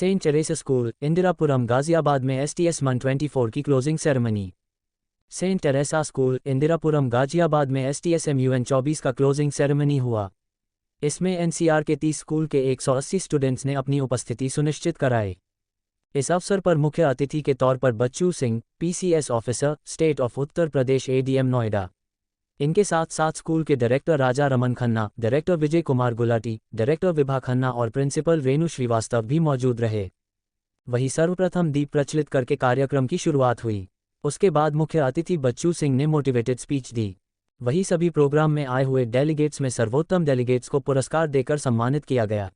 Saint Teresa school, Indirapuram, Ghaziabad में STS MUN 24 की closing ceremony. Saint Teresa school, Indirapuram, Ghaziabad में STS MUN 24 का क्लोजिंग सेरेमनी हुआ। इसमें NCR के 30 स्कूल के 180 स्टूडेंट्स ने अपनी उपस्थिति सुनिश्चित कराई। इस अवसर पर मुख्य अतिथि के तौर पर Bachchu Singh, PCS officer, state of Uttar Pradesh ADM Noida. इनके साथ साथ स्कूल के director Raja Raman Khanna, director Vijay Kumar Gulati, director Vibha Khanna और प्रिंसिपल रेणु श्रीवास्तव भी मौजूद रहे। वहीं सर्वप्रथम दीप प्रज्वलित करके कार्यक्रम की शुरुआत हुई। उसके बाद मुख्य अतिथि बच्चू सिंह ने मोटिवेटेड स्पीच दी। वहीं सभी प्रोग्राम में आए हुए डेलीगेट्स में सर्वोत्तम डेलीगेट्स को पुरस्कार देकर सम्मानित किया गया।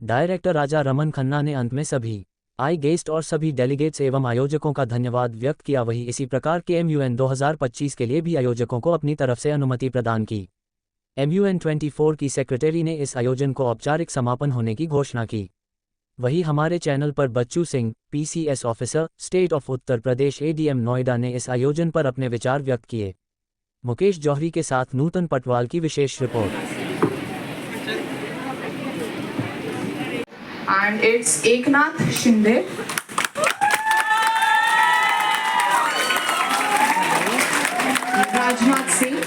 डायरेक्टर राजा रमन खन्ना ने अंत में सभी आई गेस्ट और सभी डेलीगेट्स एवं आयोजकों का धन्यवाद व्यक्त किया। वहीं इसी प्रकार के MUN 2025 के लिए भी आयोजकों को अपनी तरफ से अनुमति प्रदान की। MUN 24 की सेक्रेटरी ने इस आयोजन को औपचारिक समापन होने की घोषणा की। वहीं हमारे चैनल पर Bachchu Singh, PCS officer, state of Uttar Pradesh ADM Noida ने इस आयोजन पर अपने विचार व्यक्त किए। मुकेश जौहरी के साथ नूतन पटवाल की विशेष report. And it's Eknath Shinde. Rajnath Singh.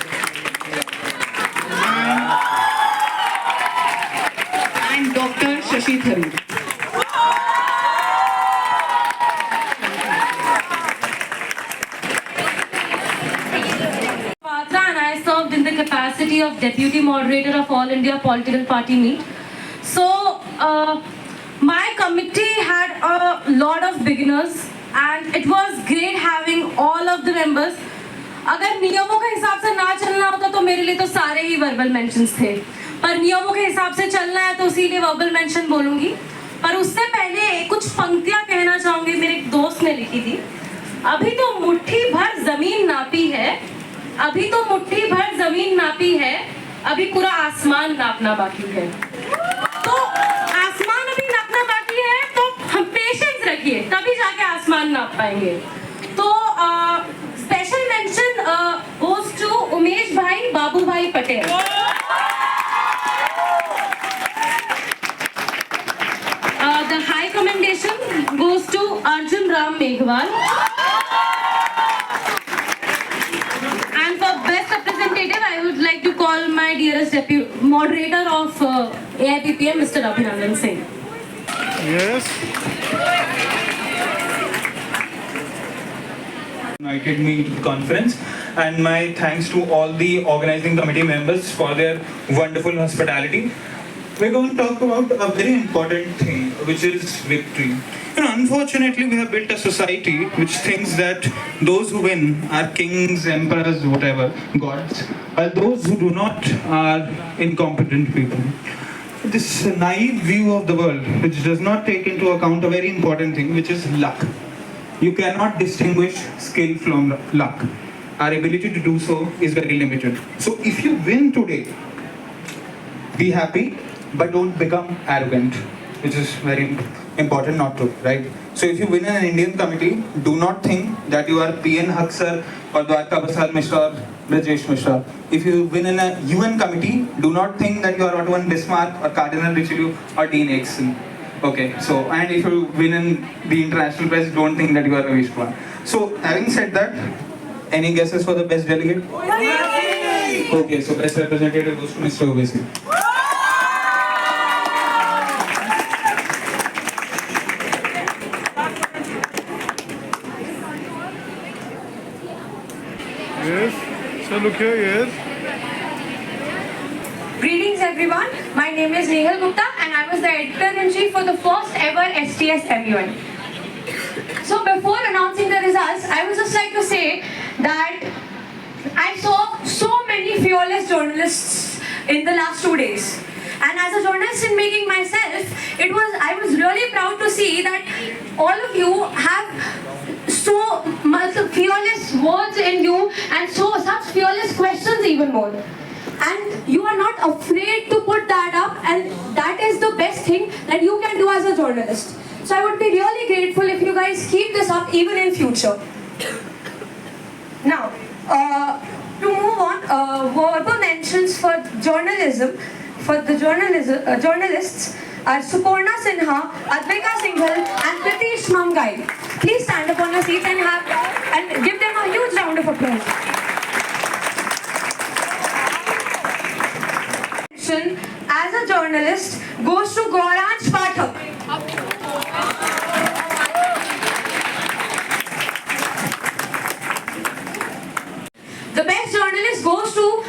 And Dr. Shashi Tharoor. And I served in the capacity of Deputy Moderator of All India Political Party Meet. So, my committee had a lot of beginners and it was great having all of the members. अगर नियमों के हिसाब से ना चलना होता तो मेरे लिए तो सारे ही वर्बल मेंशंस थे, पर नियमों के हिसाब से चलना है तो इसीलिए वर्बल मेंशन बोलूंगी। पर उससे पहले कुछ पंक्तियां कहना चाहूंगी, मेरे एक दोस्त ने लिखी थी। अभी तो मुट्ठी भर जमीन नापी है, अभी तो मुट्ठी भर जमीन नापी है, अभी पूरा आसमान नापना बाकी है। तो आसमान अभी नापना बाकी है, तो हम पेशेंस रखिए, तभी जाके आसमान नाप पाएंगे। तो special mention goes to Umesh bhai, Babu भाई Patel. The high commendation goes to Arjun Ram Meghwal. And for best representative, I would like to call my dearest deputy moderator of AIPPM, Mr. Abhinandan Singh. Yes. Invited me to the conference, and my thanks to all the organizing committee members for their wonderful hospitality. We're going to talk about a very important thing, which is victory. Unfortunately, we have built a society which thinks that those who win are kings, emperors, whatever, gods, while those who do not are incompetent people. This naive view of the world, which does not take into account a very important thing, which is luck. You cannot distinguish skill from luck. Our ability to do so is very limited. So if you win today, be happy, but don't become arrogant, which is very important not to, right? So if you win in an Indian committee, do not think that you are PN Haksar or Dwarka Basar Mishra or Brajesh Mishra. If you win in a UN committee, do not think that you are Otto Bismarck or Cardinal Richelieu or Dean Axon. Okay, so, and if you win in the international press, don't think that you are Ravish Kumar. So having said that, any guesses for the best delegate? Okay, so best representative goes to Mr. Ovesi. Yes, so look here, yes. Greetings everyone, my name is Nehal Gupta and I was the editor-in-chief for the first ever STS MUN. So before announcing the results, I would just like to say that I saw so many fearless journalists in the last 2 days. And as a journalist in making myself, I was really proud to see that all of you have so much fearless words in you and such fearless questions even more. And you are not afraid to put that up, and that is the best thing that you can do as a journalist. So I would be really grateful if you guys keep this up even in future. Now, to move on, verbal mentions for journalism, for the journalists, are Suporna Sinha, Advika Singhal, and Pritish Mamgai. Please stand up on your seats and give them a huge round of applause. As a journalist goes to Gauransh Pathak. The best journalist goes to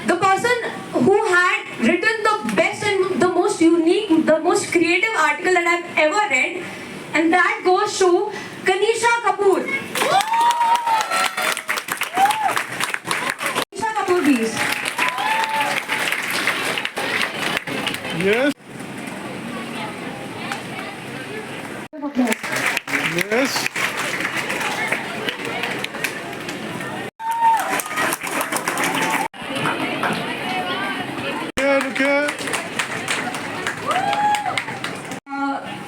the person who had written the best and the most unique, the most creative article that I've ever read, and that goes to Kanisha Kapoor. Kanisha Kapoor, please. Yes. Yes. Look here.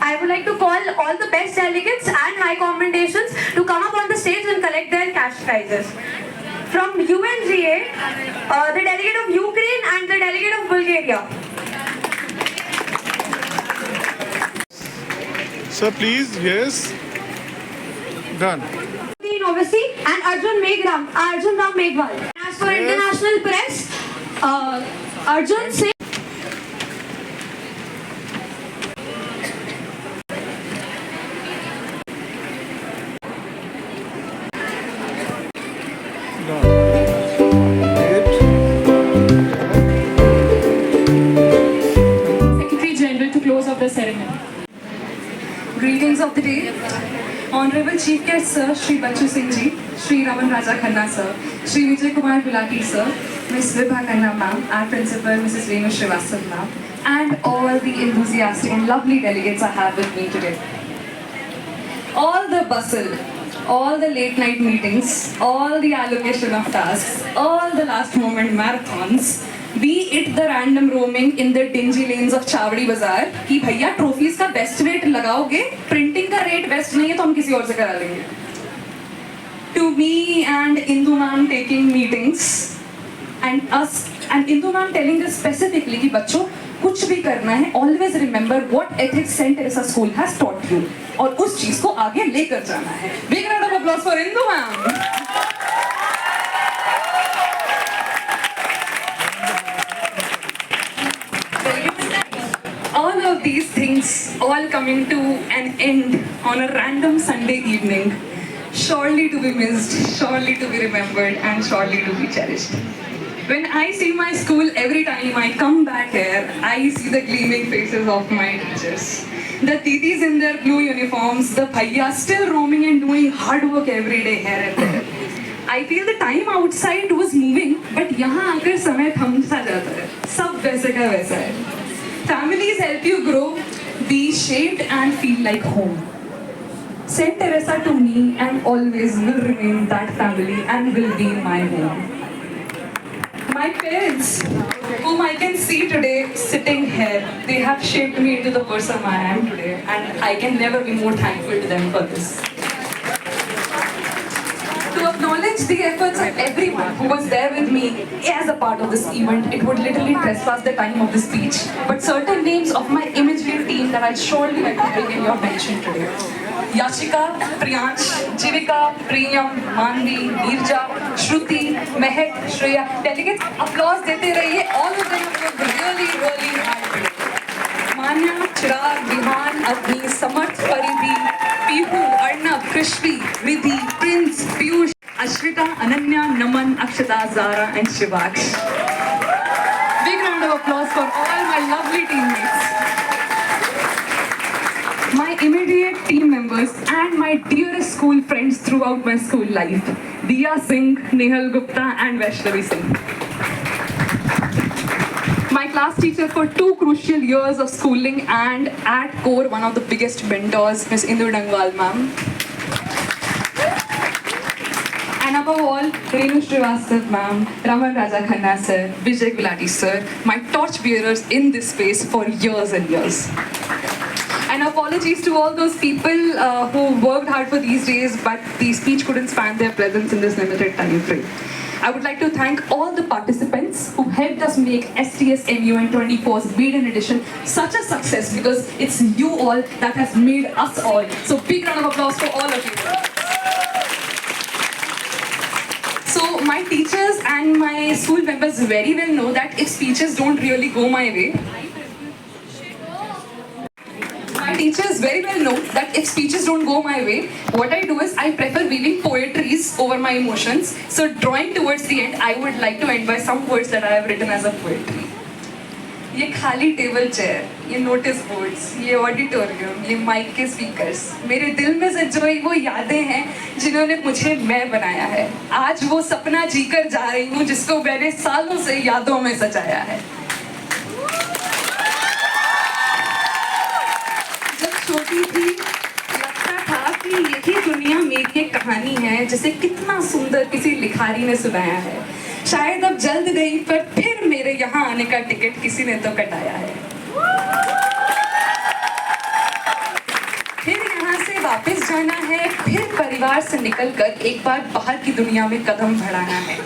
I would like to call all the best delegates and high commendations to come up on the stage and collect their cash prizes. From UNGA, the delegate of Ukraine and the delegate of Bulgaria. Sir, please. Yes. Done. Dean Ovasi and Arjun Ram Meghwal. As for international press, Arjun Singh. Secretary General to close off the ceremony. Greetings of the day. Honorable Chief Guest Sir, Shri Bachu Singh Ji, Shri Raman Raja Khanna Sir, Shri Vijay Kumar Gulati Sir, Ms. Vibha Khanna Ma'am, our Principal Mrs. Renu Srivastava Ma'am, and all the enthusiastic and lovely delegates I have with me today. All the bustle, all the late night meetings, all the allocation of tasks, all the last moment marathons, be it the random roaming in the dingy lanes of Chavdi Bazaar कि भैया trophies का best rate लगाओगे, printing का rate best नहीं है तो हम किसी और से करा लेंगे. To me and Indu ma'am taking meetings and us and Indu ma'am telling us specifically कि बच्चों कुछ भी करना है, always remember what ethics Saint Teresa School has taught you और उस चीज को आगे लेकर जाना है. Big round of applause for Indu ma'am. All of these things all coming to an end on a random Sunday evening, surely to be missed, surely to be remembered, and surely to be cherished. When I see my school every time I come back here, I see the gleaming faces of my teachers. The titis in their blue uniforms, the bhaiyas still roaming and doing hard work every day here and there. I feel the time outside was moving, but यहाँ आकर समय थम सा जाता है. सब वैसे का वैसा है. Families help you grow, be shaped and feel like home. Saint Teresa to me and always will remain that family and will be my home. My parents, whom I can see today sitting here, they have shaped me into the person I am today, and I can never be more thankful to them for this. To acknowledge the efforts of everyone who was there with me as a part of this event, it would literally trespass the time of the speech. But certain names of my immediate team that I'd surely like to bring in your mention today. Yashika, Priyansh, Jivika, Priyam, Manvi, Nirja, Shruti, Mehak, Shreya. Delegates, applause dete rahiye. All of them worked really, really hard today. Manya, Chirag, Vihan, Avni, Samarth, Paridhi, Pihu, Arnab, Krishvi, Vidhi, Prince, Piyush, Ashrita, Ananya, Naman, Akshata, Zara, and Shivaksh. Big round of applause for all my lovely teammates. My immediate team members and my dearest school friends throughout my school life, Diya Singh, Nehal Gupta, and Vaishnavi Singh. My class teacher for 2 crucial years of schooling and at core one of the biggest mentors, Ms. Indu Dangwal ma'am. And above all, Renu Srivastava ma'am, Raman Raja Khanna sir, Vijay Gulati sir, my torch bearers in this space for years and years. And apologies to all those people who worked hard for these days, but the speech couldn't span their presence in this limited time frame. I would like to thank all the participants who helped us make STS MUN 24's maiden edition such a success, because it's you all that has made us all. So big round of applause for all of you. So my teachers and my school members very well know that if speeches don't really go my way, teachers very well know that if speeches don't go my way, what I do is I prefer weaving poetries over my emotions. So drawing towards the end, I would like to end by some words that I have written as a poetry. ये खाली table chair, ये notice boards, ये auditorium, ये mic के speakers, मेरे दिल में सजोई वो यादें हैं जिन्होंने मुझे मैं बनाया है। आज वो सपना जीकर जा रही हूँ जिसको मैंने सालों से यादों में सजाया है। छोटी थी लगता था कि यही दुनिया मेरी एक कहानी है जिसे कितना सुंदर किसी लिखारी ने सुनाया है। शायद अब जल्द गई पर फिर मेरे यहाँ आने का टिकट किसी ने तो कटाया है। फिर यहाँ से वापस जाना है, फिर परिवार से निकलकर एक बार बाहर की दुनिया में कदम बढ़ाना है।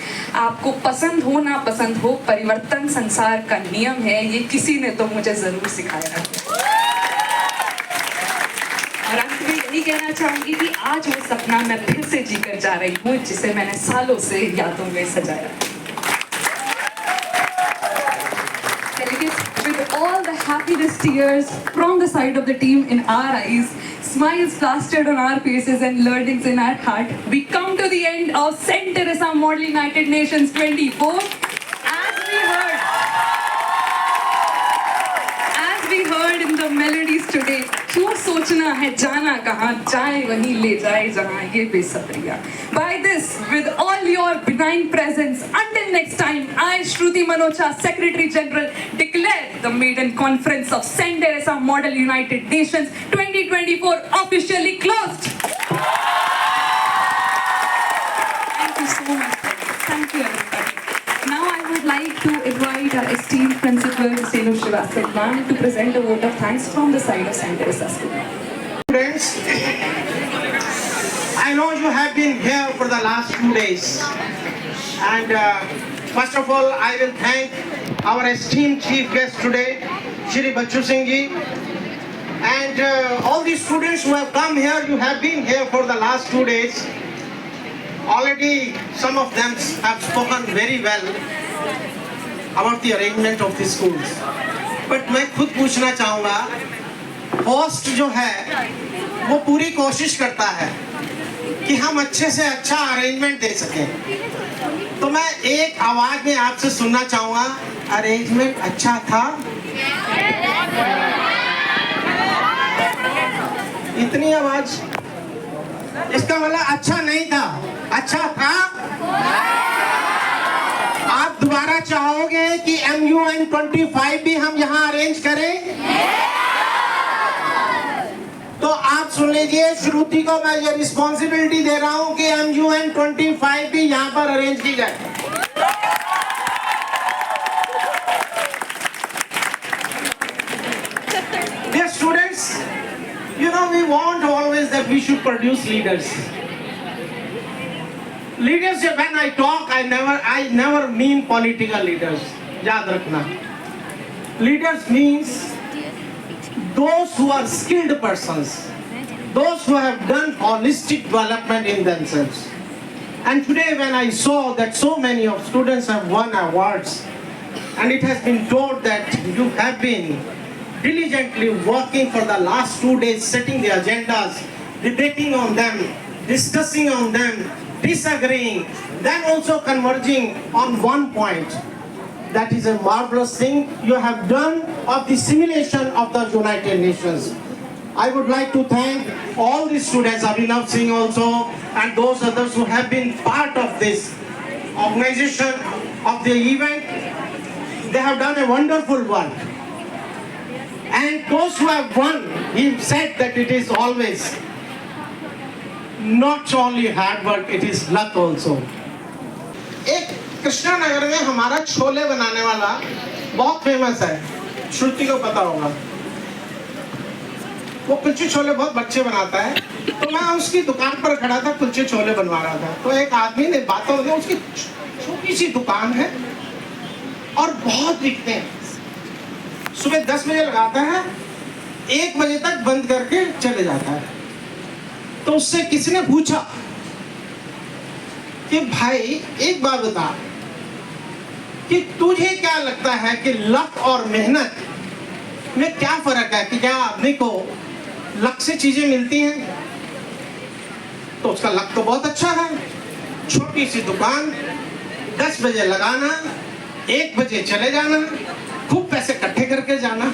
आपको पसंद हो ना पसंद हो, परिवर्तन संसार का नियम है, ये किसी ने तो मुझे जरूर सिखाया है। और अंत में यही कहना चाहूंगी कि आज वो सपना मैं फिर से जीकर जा रही हूँ जिसे मैंने सालों से यादों में सजाया। With all the happiness tears from the side of the team in our eyes, smiles plastered on our faces and learnings in our heart, we come to the end of St. Teresa Model United Nations 24. As we heard in the melodies today, क्यों सोचना है जाना कहाँ, जाए वहीं ले जाए जहाँ ये Besabriyaan. By this, with all your benign presence, until next time, I, Shruti Manocha, Secretary General, declare the maiden conference of St. Teresa Model United Nations 2024 officially closed. Thank you so much. Thank you, everybody. Now I would like to invite our esteemed principal, Senu Srivastava ma'am, to present a vote of thanks from the side of St. Teresa School. Friends, I know you have been here for the last 2 days, and first of all, I will thank our esteemed chief guest today, Shri Bachchu Singh ji, and all the students who have come here. You have been here for the last 2 days. Already some of them have spoken very well about the arrangement of the schools. But मैं खुद पूछना चाहूँगा, host जो है वो पूरी कोशिश करता है कि हम अच्छे से अच्छा अरेंजमेंट दे सकें। तो मैं एक आवाज में आपसे सुनना चाहूँगा, अरेंजमेंट अच्छा था? इतनी आवाज, इसका मतलब अच्छा नहीं था, अच्छा था? आप दोबारा चाहोगे कि MUN 25 भी हम यहाँ अरेंज करें? तो आप सुन लीजिए, श्रुति को मैं ये रिस्पॉन्सिबिलिटी दे रहा हूँ कि MUN 25 भी यहाँ पर अरेंज की जाए। Dear students, you know, we want always that we should produce leaders. Leaders, when I talk, I never mean political leaders. याद रखना. Leaders means those who are skilled persons, those who have done holistic development in themselves. And today when I saw that so many of students have won awards, and it has been told that you have been diligently working for the last 2 days, setting the agendas, debating on them, discussing on them, disagreeing, then also converging on one point. That is a marvelous thing you have done of the simulation of the United Nations. I would like to thank all the students, Abhinav Singh also, and those others who have been part of this organization of the event. They have done a wonderful work. And those who have won, he said that it is always not only hard work, it is luck also. एक कृष्णा नगर में हमारा छोले बनाने वाला बहुत famous है, श्रुति को पता होगा। वो कुलचे छोले बहुत बच्चे बनाता है। तो मैं उसकी दुकान पर खड़ा था, कुलचे छोले बनवा रहा था। तो एक आदमी ने बातों में उसकी छोटी सी दुकान है और बहुत बिकते हैं। सुबह 10 बजे लगाता है, 1 बजे तक बंद करके चले जाता है। तो उससे किसी ने पूछा कि भाई एक बात बता कि तुझे क्या लगता है कि लक और मेहनत में क्या फर्क है, कि क्या आदमी को लक से चीजें मिलती हैं? तो उसका लक तो बहुत अच्छा है, छोटी सी दुकान, 10 बजे लगाना, 1 बजे चले जाना, खूब पैसे इकट्ठे करके जाना।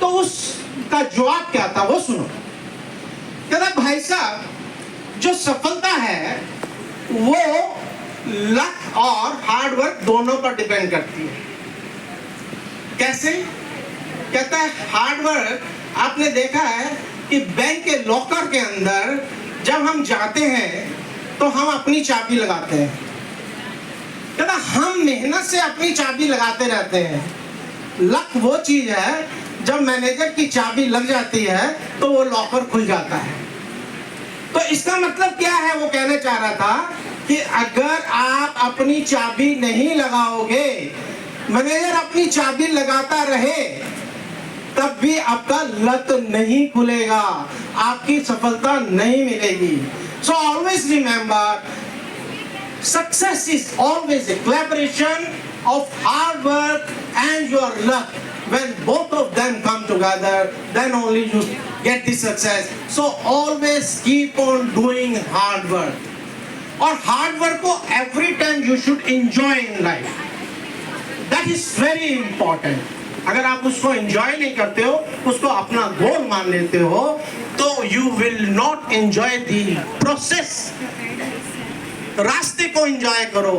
तो उसका जवाब क्या था वो सुनो। कहता भाई साहब, जो सफलता है वो लक और हार्ड वर्क दोनों पर डिपेंड करती है। कैसे? कहता है हार्ड वर्क, आपने देखा है कि बैंक के लॉकर के अंदर जब हम जाते हैं तो हम अपनी चाबी लगाते हैं। कहता हम मेहनत से अपनी चाबी लगाते रहते हैं। लक वो चीज है जब मैनेजर की चाबी लग जाती है तो वो लॉकर खुल जाता है। तो इसका मतलब क्या है? वो कहना चाह रहा था कि अगर आप अपनी चाबी नहीं लगाओगे, मैनेजर अपनी चाबी लगाता रहे, तब भी आपका लक नहीं खुलेगा, आपकी सफलता नहीं मिलेगी। So always remember, success is always a collaboration of hard work and your luck. When both of them come together, then only you get the success. So always keep on doing hard work. और hard work को every time you should enjoy in life. That is very important. अगर आप उसको enjoy नहीं करते हो, उसको अपना गोल मान लेते हो, तो you will not enjoy the process. रास्ते को एंजॉय करो,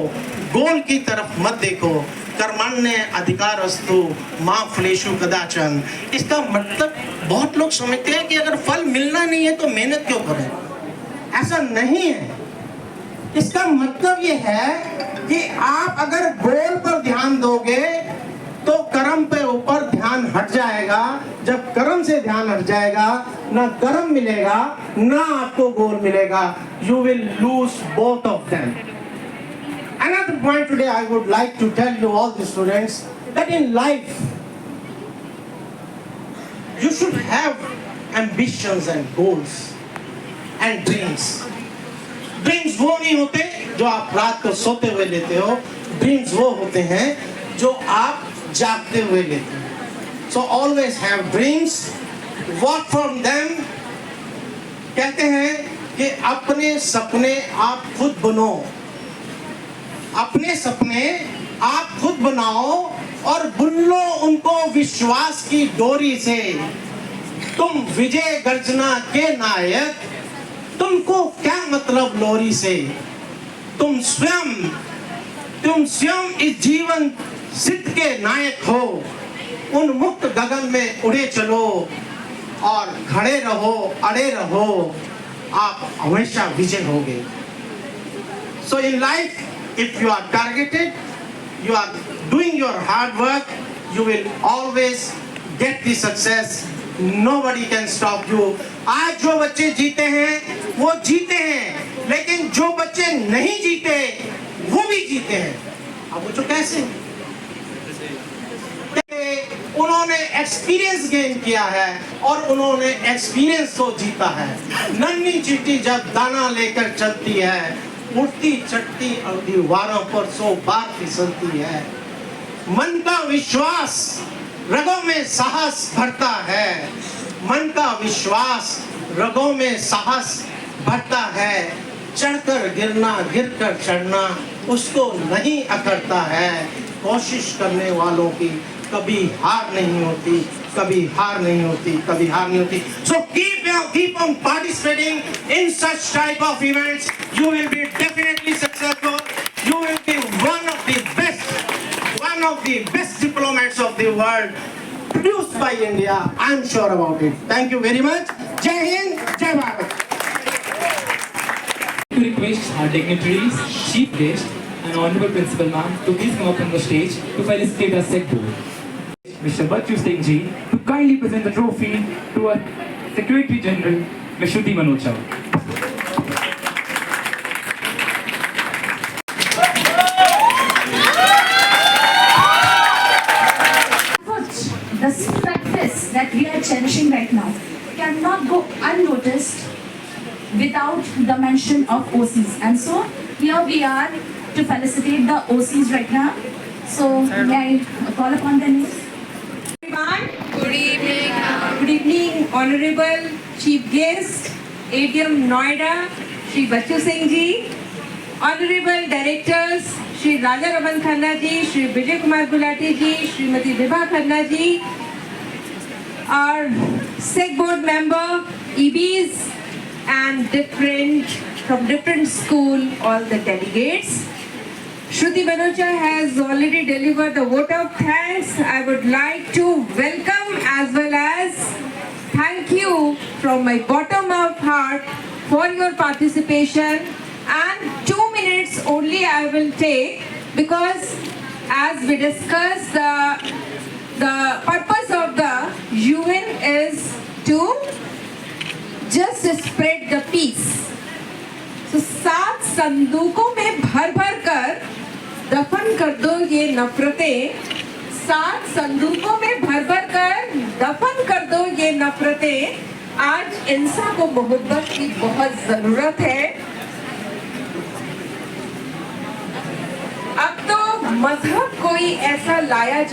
गोल की तरफ मत देखो। कर्मण्य अधिकारस्तु मा फलेषु कदाचन। इसका मतलब बहुत लोग समझते हैं कि अगर फल मिलना नहीं है तो मेहनत क्यों करें। ऐसा नहीं है। इसका मतलब ये है कि आप अगर गोल पर ध्यान दोगे तो कर्म पे ऊपर ध्यान हट जाएगा। जब कर्म से ध्यान हट जाएगा, ना कर्म मिलेगा ना आपको गोल मिलेगा। You will lose both of them. Another point today I would like to tell you all the students that in life you should have ambitions and goals and dreams. Dreams वो नहीं होते जो आप रात को सोते हुए लेते हो। Dreams वो होते हैं जो आप जागते हुए लेते हैं। So always have dreams, work from them. कहते हैं कि अपने सपने आप खुद बनो, अपने सपने आप खुद बनाओ और बुन लो उनको विश्वास की डोरी से। तुम विजय गर्जना के नायक, तुमको क्या मतलब लोरी से। तुम स्वयं इस जीवन सिद्ध के नायक हो। उन मुक्त गगन में उड़े चलो और खड़े रहो, अड़े रहो, आप हमेशा विजय होगे। So in life, if you are targeted, you are doing your hard work, you will always get the success. Nobody can stop you. आज जो बच्चे जीते हैं वो जीते हैं, लेकिन जो बच्चे नहीं जीते वो भी जीते हैं। अब वो कैसे? उन्होंने एक्सपीरियंस गेन किया है और उन्होंने एक्सपीरियंस को जीता है। नन्ही चींटी जब दाना लेकर चलती है, उड़ती चट्टी दीवारों पर 100 बार फिसलती है। मन का विश्वास रगों में साहस भरता है। मन का विश्वास रगों में साहस भरता है। चढ़कर गिरना, गिरकर चढ़ना उसको नहीं अकड़ता है। कोशिश करने वालों की कभी हार नहीं होती, कभी हार नहीं होती, कभी हार नहीं होती। So keep on participating in such type of events. You will be definitely successful. You will be one of the best diplomats of the world, produced by India. I'm sure about it. Thank you very much. Jai Hind, Jai Bharat. To request our dignitaries, chief guest, and honorable principal ma'am to please come up on the stage to felicitate our SEC board. Mr. Bachu Singh ji to kindly present the trophy to our Secretary General, Ms. Shruti Manoj Chawla. the practice that we are cherishing right now cannot go unnoticed without the mention of OCs. And so here we are to felicitate the OCs right now. So may I call upon the names? Good evening. Good evening, Honorable Chief Guest, ADM Noida, Shri Bachu Singh Ji, Honorable Directors, Shri Raja Raman Khanna Ji, Shri Vijay Kumar Gulati Ji, Srimati Vibha Khanna Ji, our SEC Board member, EBs, and from different school, all the delegates. Shruti Banucha has already delivered the vote of thanks. I would like to welcome as well as thank you from my bottom of heart for your participation. And 2 minutes only I will take, because as we discussed, the purpose of the UN is to just spread the peace. So 7 संदूकों में भर कर दफन कर दो ये नफरतें, 7 संदूकों में भर कर दफन कर दो ये नफरतें। आज इंसान को मोहब्बत की बहुत जरूरत है। अब तो मजहब कोई ऐसा लाया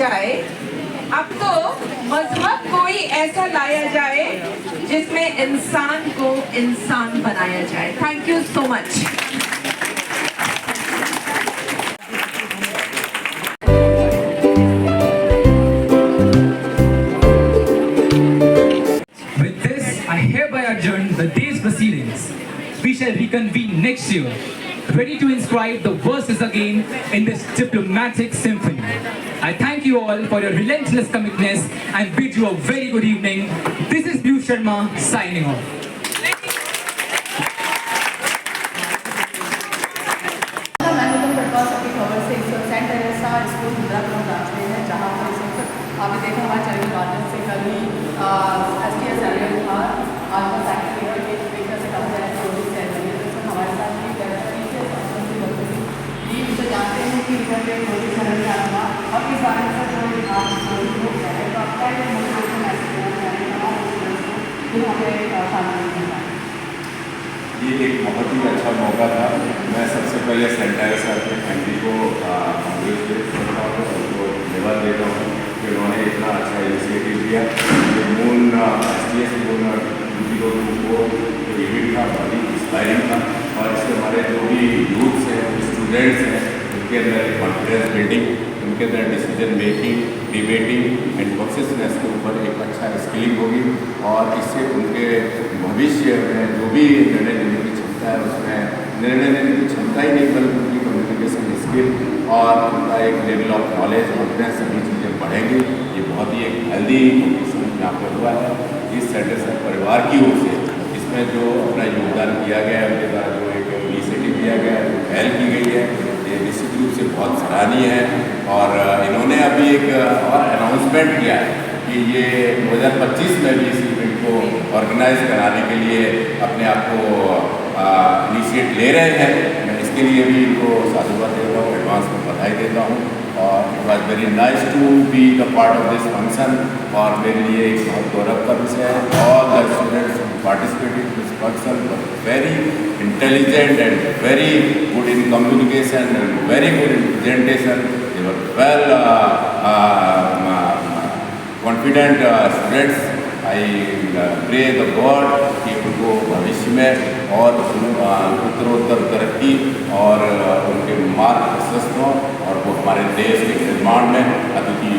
जाए, जिसमें इंसान को इंसान बनाया जाए। Thank you so much. With this, I hereby adjourn the day's proceedings. We shall reconvene next year, ready to inscribe the verses again in this diplomatic symphony. I thank you all for your relentless commitment and bid you a very good evening. This is Piyush Sharma signing off. आपने देखा हमारे channel माध्यम से कल ही STS annual था, आज का secretary के स्पीकर से कहा जाए क्लोजिंग सेरेमनी। तो हमारे साथ भी ये विषय जानते हैं कि इधर पे क्लोजिंग सेरेमनी आना और किस बारे में जो लोग है, तो आपका एक मोटिवेशन मैसेज देना चाहिए जो हमें सामने मिला। ये एक बहुत ही अच्छा मौका था। मैं सबसे पहले सेंटायर सर के फैमिली को कांग्रेस करता हूँ, उनको धन्यवाद देता हूँ कि उन्होंने इतना अच्छा इनिशिएटिव लिया। ये मून STS मून को इवेंट था, बड़ी इंस्पायरिंग था और इससे हमारे जो भी यूथ्स हैं, स्टूडेंट्स हैं, उनके अंदर कॉन्फिडेंस बिल्डिंग, उनके अंदर decision making, debating and consciousness के ऊपर एक अच्छा स्किलिंग होगी और इससे उनके भविष्य में जो भी निर्णय लेने की क्षमता है, उसमें निर्णय लेने की क्षमता ही नहीं बल्कि उनकी कम्युनिकेशन स्किल और उनका एक लेवल ऑफ नॉलेज, कॉन्फिडेंस, सभी चीज़ें बढ़ेंगी। ये बहुत ही एक हेल्दी कॉम्पिटिशन यहाँ पर हुआ है। इस सेंटर से परिवार की ओर से इसमें जो अपना योगदान किया गया है, उनके द्वारा जो एक इनिशिएटिव दिया गया है, जो पहल की गई है, ये निश्चित रूप से बहुत सराहनीय है। और इन्होंने अभी एक और अनाउंसमेंट किया है कि ये 2025 में भी इस इवेंट को ऑर्गेनाइज कराने के लिए अपने आप को इनिशिएट ले रहे हैं। मैं इसके लिए भी इनको साधुवाद देता हूँ, एडवांस में बधाई देता हूँ। और it was very nice to be the part of this function और मेरे लिए एक बहुत गौरव का विषय है। All the students participated in this function were very intelligent and very good in communication and very good in presentation. They were well confident students. I pray the God कि उनको भविष्य में और उत्तरोत्तर तरक्की और उनके मार्ग प्रशस्त हों और वो हमारे देश के निर्माण में अद्वितीय